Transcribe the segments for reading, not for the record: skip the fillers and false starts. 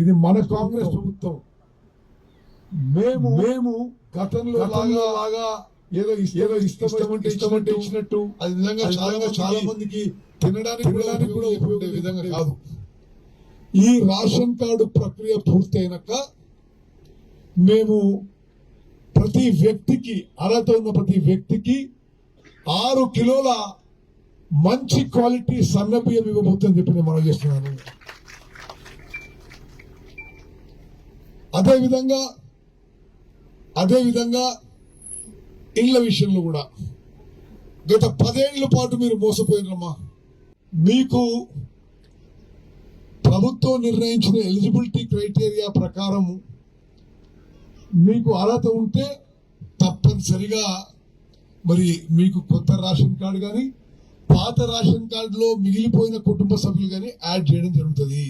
ఇది మన కాంగ్రెస్ ప్రభుత్వం. మేము గతంలో లాగా ఏదో ఇష్టమంటే ఇచ్చినట్టు అది నిజంగా చాలా మందికి తినడానికి కూడా ఉపయోగపడే విధంగా కాదు. ఈ రేషన్ కార్డు ప్రక్రియ పూర్తయినాక మేము ప్రతి వ్యక్తికి అర్హత ఉన్న ప్రతి వ్యక్తికి 6 కిలోల మంచి క్వాలిటీ సన్న బియ్యం ఇవ్వబోతుందని చెప్పి నేను మనం చేస్తున్నాను. అదేవిధంగా ఇళ్ల విషయంలో కూడా గత 10 ఏళ్ల పాటు మీరు మోసపోయినమ్మా. మీకు ప్రభుత్వం నిర్ణయించిన ఎలిజిబిలిటీ క్రైటీరియా ప్రకారం మీకు అర్హత ఉంటే తప్పనిసరిగా మరి మీకు కొత్త రేషన్ కార్డు కానీ పాత రేషన్ కార్డులో మిగిలిపోయిన కుటుంబ సభ్యులు కానీ యాడ్ చేయడం జరుగుతుంది.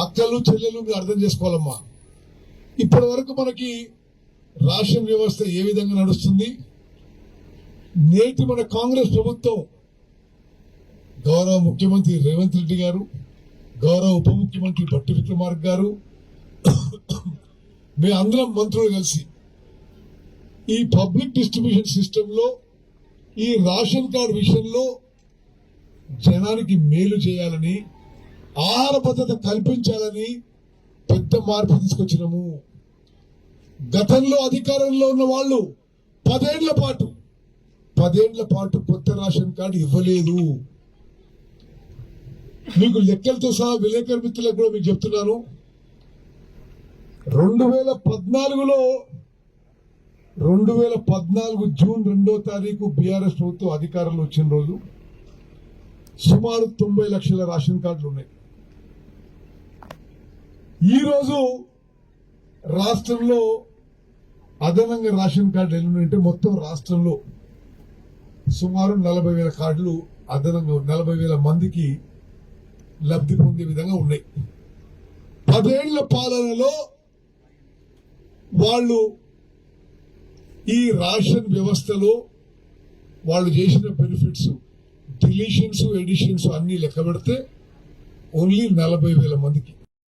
అక్కలు చెల్లెలు మీరు అర్థం చేసుకోవాలమ్మా. ఇప్పటి వరకు మనకి రేషన్ వ్యవస్థ ఏ విధంగా నడుస్తుంది? నేటి మన కాంగ్రెస్ ప్రభుత్వం గౌరవ ముఖ్యమంత్రి రేవంత్ రెడ్డి గారు, గౌరవ ఉప ముఖ్యమంత్రి భట్టి విక్రమార్క గారు, మీ అందరం మంత్రులు కలిసి ఈ పబ్లిక్ డిస్ట్రిబ్యూషన్ సిస్టమ్ లో ఈ రేషన్ కార్డు విషయంలో జనానికి మేలు చేయాలని, ఆహార భద్రత కల్పించాలని పెద్ద మార్పు తీసుకొచ్చినాము. గతంలో అధికారంలో ఉన్న వాళ్ళు 10 ఏళ్ల పాటు కొత్త రేషన్ కార్డు ఇవ్వలేదు. మీకు లెక్కలతో సహా విలేకరు మిత్రులకు కూడా మీకు చెప్తున్నాను. 2014 జూన్ 2వ తారీఖు బీఆర్ఎస్ ప్రభుత్వం అధికారంలో వచ్చిన రోజు సుమారు 90 లక్షల రేషన్ కార్డులు ఉన్నాయి. ఈ రోజు రాష్ట్రంలో అదనంగా రేషన్ కార్డులు ఎన్ని ఉన్నాయంటే మొత్తం రాష్ట్రంలో సుమారు 40,000 కార్డులు అదనంగా 40,000 మందికి లబ్ధి పొందే విధంగా ఉన్నాయి. 10 ఏళ్ల పాలనలో వాళ్ళు ఈ రేషన్ వ్యవస్థలో వాళ్ళు చేసిన బెనిఫిట్స్, డిలీషన్స్, ఎడిషన్స్ అన్ని లెక్క పెడితే ఓన్లీ 40,000 మందికి